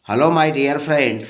Hello my dear friends.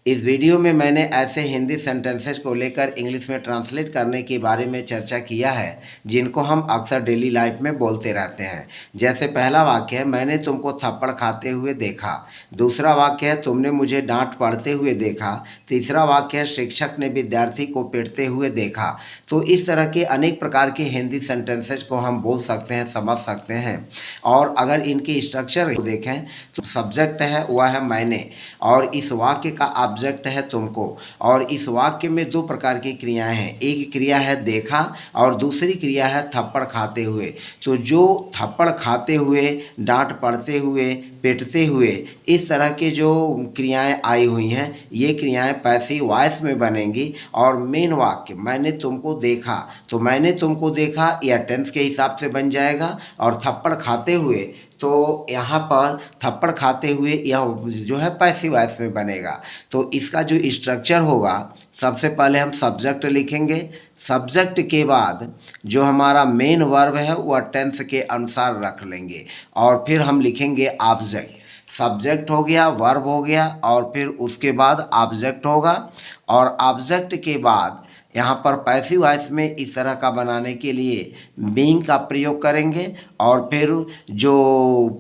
इस video में मैंने ऐसे हिंदी सेंटेंसेस को लेकर इंग्लिश में ट्रांसलेट करने के बारे में चर्चा किया है जिनको हम अक्सर डेली लाइफ में बोलते रहते हैं। जैसे पहला वाक्य है, मैंने तुमको थप्पड़ खाते हुए देखा। दूसरा वाक्य है, तुमने मुझे डांट पड़ते हुए देखा। तीसरा वाक्य है, शिक्षक ने विद्यार्थी को पीटते हुए देखा। तो इस तरह के अनेक प्रकार के हिंदी सेंटेंसेस को हम बोल सकते हैं, समझ सकते हैं। और अगर इनकी स्ट्रक्चर को देखें तो सब्जेक्ट है वह है मैंने, और इस वाक्य का ऑब्जेक्ट है तुमको। और इस वाक्य में दो प्रकार की क्रियाएं हैं, एक क्रिया है देखा और दूसरी क्रिया है थप्पड़ खाते हुए। तो जो थप्पड़ खाते हुए, डांट पड़ते हुए, पीटते हुए, इस तरह के जो क्रियाएं आई हुई हैं, ये क्रियाएं पैसिव वॉइस में बनेंगी। और मेन वाक्य मैंने तुमको देखा, तो मैंने तुमको देखा यह टेंस के हिसाब से बन जाएगा। और थप्पड़ खाते हुए, तो यहाँ पर थप्पड़ खाते हुए यह जो है पैसिव वॉइस में बनेगा। तो इसका जो स्ट्रक्चर होगा, सबसे पहले हम सब्जेक्ट लिखेंगे। सब्जेक्ट के बाद जो हमारा मेन वर्ब है वह टेंस के अनुसार रख लेंगे, और फिर हम लिखेंगे ऑब्जेक्ट। सब्जेक्ट हो गया, वर्ब हो गया, और फिर उसके बाद ऑब्जेक्ट होगा। और ऑब्जेक्ट के बाद यहाँ पर पैसिव वॉइस में इस तरह का बनाने के लिए बीइंग का प्रयोग करेंगे, और फिर जो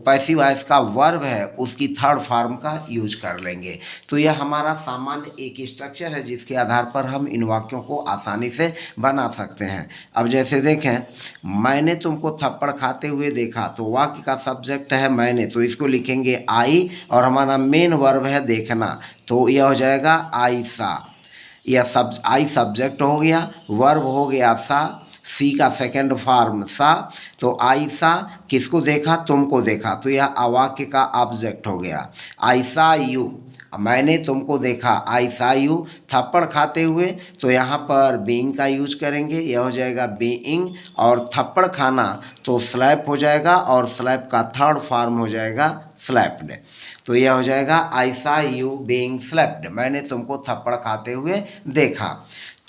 पैसिव वॉइस का वर्ब है उसकी थर्ड फॉर्म का यूज कर लेंगे। तो यह हमारा सामान्य एक स्ट्रक्चर है जिसके आधार पर हम इन वाक्यों को आसानी से बना सकते हैं। अब जैसे देखें, मैंने तुमको थप्पड़ खाते हुए देखा, तो वाक्य का सब्जेक्ट है मैंने, तो इसको लिखेंगे आई, और हमारा मेन वर्ब है देखना, तो यह हो जाएगा आई सा। यह आई सब्जेक्ट हो गया, वर्ब हो गया सा, सी का सेकंड फॉर्म सा। तो आई सा किसको देखा, तुमको देखा, तो यह वाक्य का ऑब्जेक्ट हो गया। आई सा यू, मैंने तुमको देखा, आई सा यू। थप्पड़ खाते हुए, तो यहाँ पर बीइंग का यूज करेंगे, यह हो जाएगा बीइंग। और थप्पड़ खाना तो स्लैप हो जाएगा, और स्लैप का थर्ड फॉर्म हो जाएगा स्लैप्ड। तो यह हो जाएगा आई सा यू बीइंग स्लैप्ड, मैंने तुमको थप्पड़ खाते हुए देखा।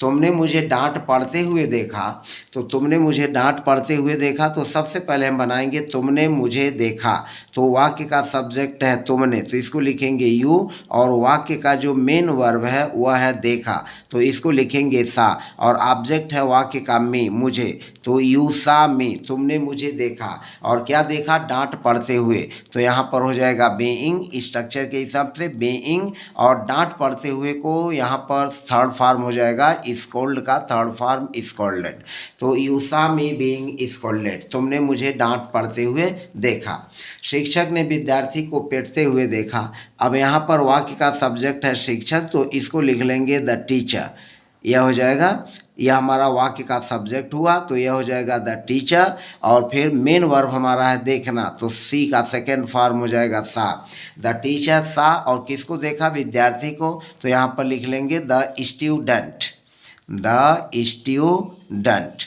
तुमने मुझे डांट पड़ते हुए देखा, तो तुमने मुझे डांट पड़ते हुए देखा, तो सबसे पहले हम बनाएंगे तुमने मुझे देखा। तो वाक्य का सब्जेक्ट है तुमने, तो इसको लिखेंगे यू, और वाक्य का जो मेन वर्ब है वह है देखा, तो इसको लिखेंगे सा। और ऑब्जेक्ट है वाक्य का मी, मुझे, तो यू सा मी, तुमने मुझे देखा। और क्या देखा, डांट पड़ते हुए, तो यहाँ पर हो जाएगा बीइंग, स्ट्रक्चर के हिसाब से बीइंग। और डांट पड़ते हुए को यहाँ पर थर्ड फॉर्म हो जाएगा स्कोल्ड का थर्ड फॉर्म स्कोल्डेड। तो यू सा मी बीइंग स्कोल्डेड, तुमने मुझे डांट पड़ते हुए देखा। शिक्षक ने विद्यार्थी को पीटते हुए देखा। अब यहाँ पर वाक्य का सब्जेक्ट है शिक्षक, तो इसको लिख लेंगे द टीचर। यह हो जाएगा, यह हमारा वाक्य का सब्जेक्ट हुआ, तो यह हो जाएगा द टीचर। और फिर मेन वर्ब हमारा है देखना, तो सी का सेकेंड फॉर्म हो जाएगा सा। द टीचर सा, और किसको देखा, विद्यार्थी को, तो यहाँ पर लिख लेंगे the student. The student,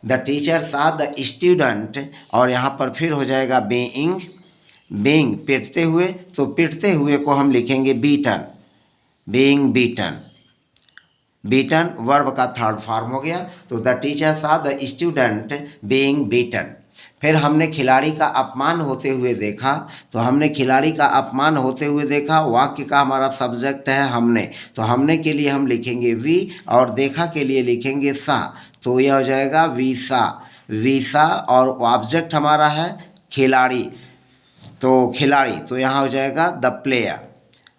the teacher सा द स्टूडेंट। और यहाँ पर फिर हो जाएगा बीइंग, बीइंग पीटते हुए, तो पीटते हुए को हम लिखेंगे beaten, being beaten. Beaten verb का थर्ड फॉर्म हो गया। तो द टीचर सा द स्टूडेंट बीइंग बीटन। फिर हमने खिलाड़ी का अपमान होते हुए देखा, तो हमने खिलाड़ी का अपमान होते हुए देखा, वाक्य का हमारा सब्जेक्ट है हमने, तो हमने के लिए हम लिखेंगे वी, और देखा के लिए लिखेंगे सा। तो यह हो जाएगा वी सा, वी सा। और ऑब्जेक्ट हमारा है खिलाड़ी, तो खिलाड़ी, तो यहाँ हो जाएगा the player.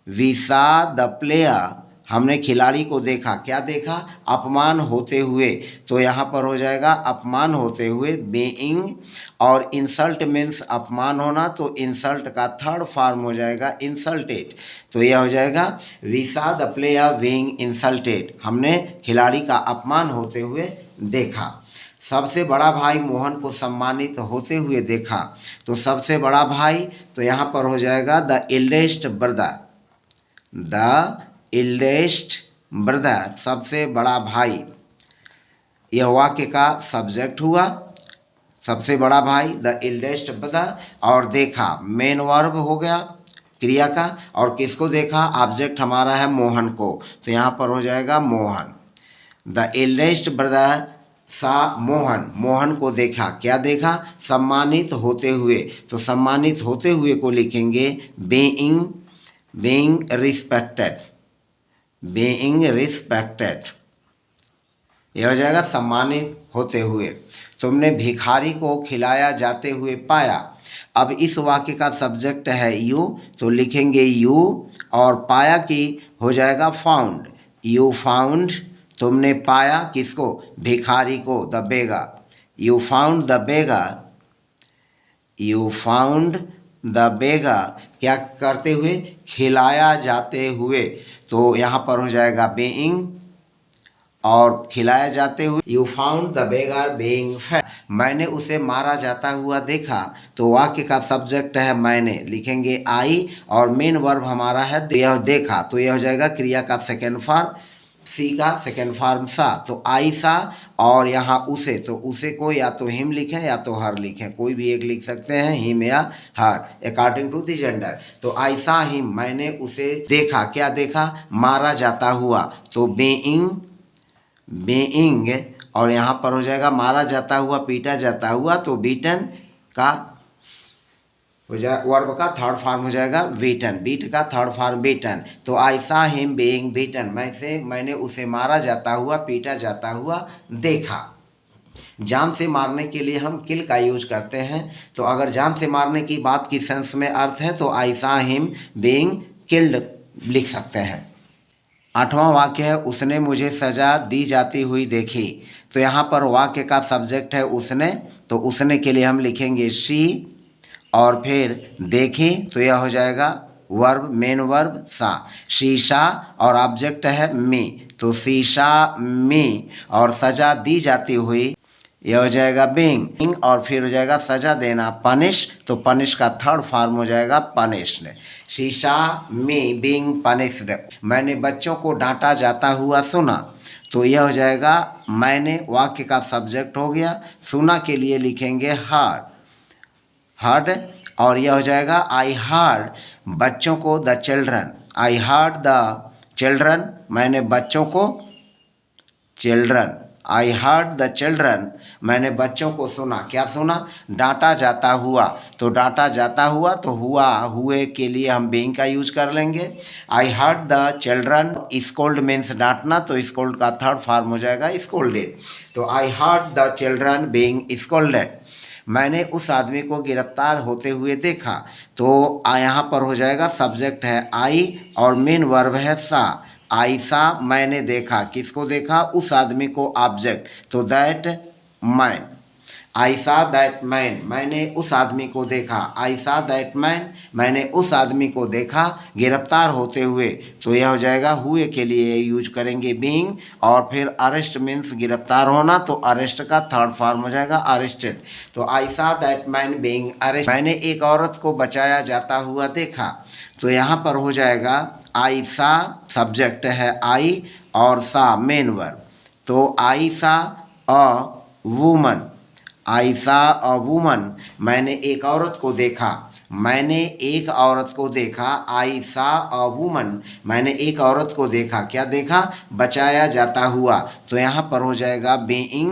We saw the player, हमने खिलाड़ी को देखा, क्या देखा, अपमान होते हुए, तो यहाँ पर हो जाएगा अपमान होते हुए बीइंग। और इंसल्ट मीन्स अपमान होना, तो इंसल्ट का थर्ड फॉर्म हो जाएगा इंसल्टेड। तो यह हो जाएगा we saw the player being insulted, हमने खिलाड़ी का अपमान होते हुए देखा। सबसे बड़ा भाई मोहन को सम्मानित होते हुए देखा, तो सबसे बड़ा भाई, तो यहाँ पर हो जाएगा the eldest brother. The eldest brother, सबसे बड़ा भाई, यह वाक्य का सब्जेक्ट हुआ, सबसे बड़ा भाई द एल्डेस्ट ब्रदर। और देखा मेन वर्ब हो गया क्रिया का, और किसको देखा, ऑब्जेक्ट हमारा है मोहन को, तो यहाँ पर हो जाएगा मोहन। द एल्डेस्ट ब्रदर सा मोहन, मोहन को देखा, क्या देखा, सम्मानित होते हुए, तो सम्मानित होते हुए को लिखेंगे being being respected, being respected, यह हो जाएगा सम्मानित होते हुए। तुमने भिखारी को खिलाया जाते हुए पाया। अब इस वाक्य का सब्जेक्ट है यू, तो लिखेंगे यू और पाया की हो जाएगा फाउंड। यू फाउंड, तुमने पाया किसको, भिखारी को, the beggar. You found the beggar, you found the beggar, क्या करते हुए, खिलाया जाते हुए, तो यहाँ पर हो जाएगा बीइंग और खिलाया जाते हुए। You found the beggar being fade, मैंने उसे मारा जाता हुआ देखा, तो वाक्य का सब्जेक्ट है मैंने, लिखेंगे आई और मेन वर्ब हमारा है यह देखा, तो यह हो जाएगा क्रिया का सेकेंड फॉर्म, सी का सेकेंड फॉर्म सा, तो आई सा और यहाँ उसे, तो उसे को या तो हिम लिखें या तो हर लिखें, कोई भी एक लिख सकते हैं, हिम या हर अकॉर्डिंग टू द जेंडर। तो आई सा हिम, मैंने उसे देखा, क्या देखा, मारा जाता हुआ, तो बीइंग, बीइंग और यहाँ पर हो जाएगा मारा जाता हुआ, पीटा जाता हुआ, तो बीटन का हो जाए वर्ब का थर्ड फॉर्म हो जाएगा बीटन, बीट का थर्ड फॉर्म बीटन। तो आई सा हिम बीइंग बीटन, मैंने उसे मारा जाता हुआ, पीटा जाता हुआ देखा। जान से मारने के लिए हम किल का यूज करते हैं, तो अगर जान से मारने की बात की सेंस में अर्थ है तो आई सा हिम बीइंग किल्ड लिख सकते हैं। आठवां वाक्य है उसने मुझे सज़ा दी जाती हुई देखी, तो यहाँ पर वाक्य का सब्जेक्ट है उसने, तो उसने के लिए हम लिखेंगे शी और फिर देखी, तो यह हो जाएगा वर्ब, मेन वर्ब सा, शीशा और ऑब्जेक्ट है मी, तो शीशा मी और सज़ा दी जाती हुई, यह हो जाएगा बीइंग और फिर हो जाएगा सजा देना पनिश, तो पनिश का थर्ड फॉर्म हो जाएगा पनिश्ड। शीशा मी बीइंग पनिश्ड, मैंने बच्चों को डांटा जाता हुआ सुना, तो यह हो जाएगा मैंने वाक्य का सब्जेक्ट हो गया, सुना के लिए लिखेंगे हर्ड, हर्ड और यह हो जाएगा आई हर्ड बच्चों को, the children, I heard the children, मैंने बच्चों को, children, I heard the children, मैंने बच्चों को सुना, क्या सुना, डांटा जाता हुआ, तो डांटा जाता हुआ तो हुआ, हुए के लिए हम बीइंग का यूज कर लेंगे। I heard the children, scold means डांटना, तो स्कोल्ड का थर्ड फॉर्म हो जाएगा स्कोल्डेड, तो I heard the children being scolded, मैंने उस आदमी को गिरफ्तार होते हुए देखा, तो यहाँ पर हो जाएगा सब्जेक्ट है आई और मेन वर्ब है सा, आयसा मैंने देखा, किसको देखा, उस आदमी को, ऑब्जेक्ट, तो दैट मैन, आई सा दैट मैन, मैंने उस आदमी को देखा, आई सा दैट मैन, मैंने उस आदमी को देखा गिरफ्तार होते हुए, तो यह हो जाएगा हुए के लिए यूज करेंगे बीइंग और फिर अरेस्ट मीन्स गिरफ्तार होना, तो अरेस्ट का थर्ड फॉर्म हो जाएगा अरेस्टेड, तो आई सा दैट मैन बीइंग अरेस्ट, मैंने एक औरत को बचाया जाता हुआ देखा, तो यहाँ पर हो जाएगा आई सा सब्जेक्ट है आई और सा मेन वर्ब, तो आई सा अ वुमन, आई सा अ वुमन, मैंने एक औरत को देखा, मैंने एक औरत को देखा, आई सा अ वुमन, मैंने एक औरत को देखा, क्या देखा, बचाया जाता हुआ, तो यहाँ पर हो जाएगा बीइंग,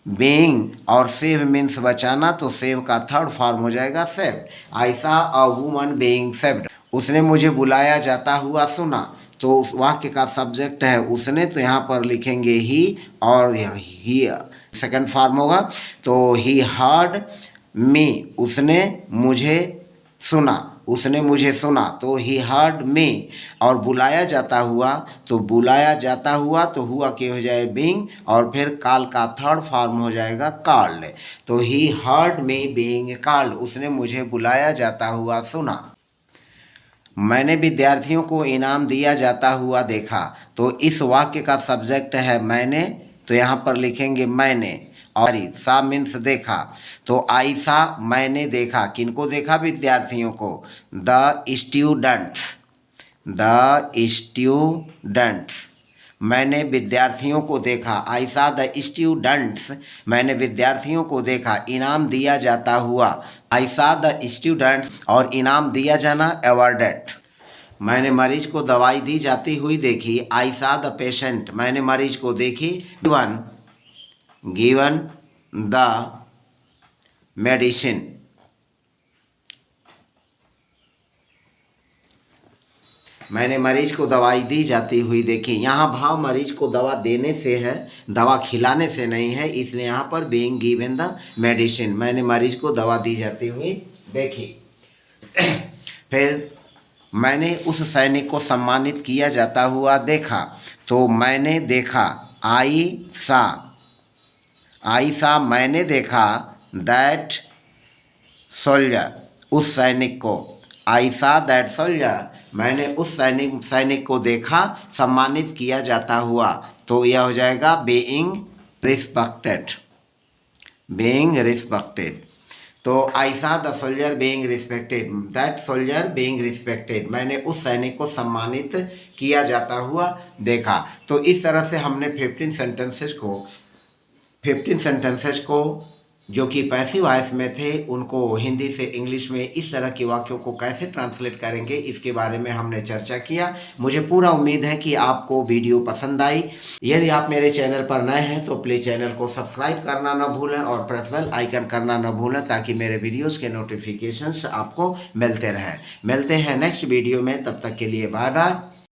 बीइंग और सेव मीन्स बचाना, तो सेव का थर्ड फॉर्म हो जाएगा सेव्ड, आई सा अ वुमन बीइंग सेव्ड, उसने मुझे बुलाया जाता हुआ सुना, तो उस वाक्य का सब्जेक्ट है उसने, तो यहाँ पर लिखेंगे ही और ही सेकंड फॉर्म होगा, तो ही हर्ड मी, उसने मुझे सुना, उसने मुझे सुना, तो ही हर्ड मी और बुलाया जाता हुआ, तो बुलाया जाता हुआ तो हुआ के हो जाए बीइंग और फिर कॉल का थर्ड फॉर्म हो जाएगा कॉल्ड, तो he heard me being called, उसने मुझे बुलाया जाता हुआ सुना। मैंने विद्यार्थियों को इनाम दिया जाता हुआ देखा, तो इस वाक्य का सब्जेक्ट है मैंने, तो यहाँ पर लिखेंगे मैंने और सा मीन्स देखा, तो आयसा मैंने देखा, किनको देखा, विद्यार्थियों को, द स्टूडेंट्स, द स्टूडेंट्स, मैंने विद्यार्थियों को देखा, आई सा द स्टूडेंट्स, मैंने विद्यार्थियों को देखा, इनाम दिया जाता हुआ, आई सा द स्टूडेंट्स और इनाम दिया जाना अवार्डेड, मैंने मरीज को दवाई दी जाती हुई देखी, आई सा द पेशेंट, मैंने मरीज को देखी, गिवन, गिवन द मेडिसिन, मैंने मरीज को दवाई दी जाती हुई देखी। यहाँ भाव मरीज को दवा देने से है, दवा खिलाने से नहीं है, इसलिए यहाँ पर बीइंग गिवन द मेडिसिन, मैंने मरीज को दवा दी जाती हुई देखी। फिर मैंने उस सैनिक को सम्मानित किया जाता हुआ देखा, तो मैंने देखा, आई सा मैंने देखा, दैट सोल्जर उस सैनिक को, आई सा दैट सोल्जर मैंने उस सैनिक को देखा, सम्मानित किया जाता हुआ, तो यह हो जाएगा बीइंग रिस्पेक्टेड, बीइंग रिस्पेक्टेड। तो आई सा the soldier being respected, that soldier being respected, मैंने उस सैनिक को सम्मानित किया जाता हुआ देखा। तो इस तरह से हमने 15 सेंटेंसेस को जो कि पैसिव वॉइस में थे उनको हिंदी से इंग्लिश में इस तरह के वाक्यों को कैसे ट्रांसलेट करेंगे इसके बारे में हमने चर्चा किया। मुझे पूरा उम्मीद है कि आपको वीडियो पसंद आई। यदि आप मेरे चैनल पर नए हैं तो प्लीज़ चैनल को सब्सक्राइब करना न भूलें और प्रेस बेल आइकन करना न भूलें ताकि मेरे वीडियोज़ के नोटिफिकेशंस आपको मिलते रहें। मिलते हैं नेक्स्ट वीडियो में, तब तक के लिए बाय बाय।